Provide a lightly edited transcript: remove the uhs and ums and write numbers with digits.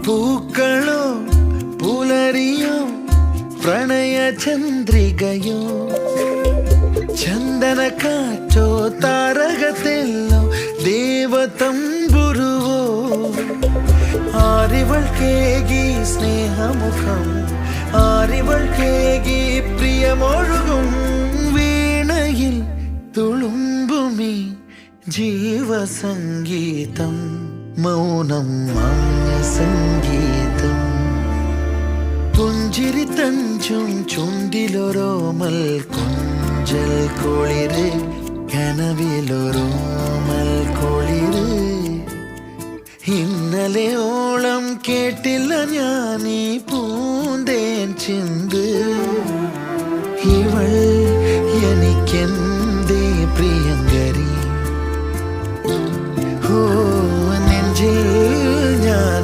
പൂക്കളോ പുലരിയോ പ്രണയ ചന്ദ്രികയോ ചന്ദന കാറ്റോ താരകത്തെല്ലോ ദേവതമ്പുരുവോ ആരിവൾക്കേകി സ്നേഹമുഖം ആരിവൾക്കേകി പ്രിയമൊഴുകും വീണയിൽ തുളുമ്പുമീ ജീവസംഗീതം മൗനം മാന്യസംഗീതം പുഞ്ചിരി തഞ്ചും ചുണ്ടിലൊരോമൽ കൊഞ്ചൽ കുളിര് കനവിലൊരോമൽ കുളിര് ഇന്നലെ ഓളം കേട്ടില്ല ഞാനീ പൂന്തേൻ ചിന്ത് ഇവൾ എനിക്കെന്തേ പ്രിയങ്കരി ഓ നെഞ്ചിൽ ഞാൻ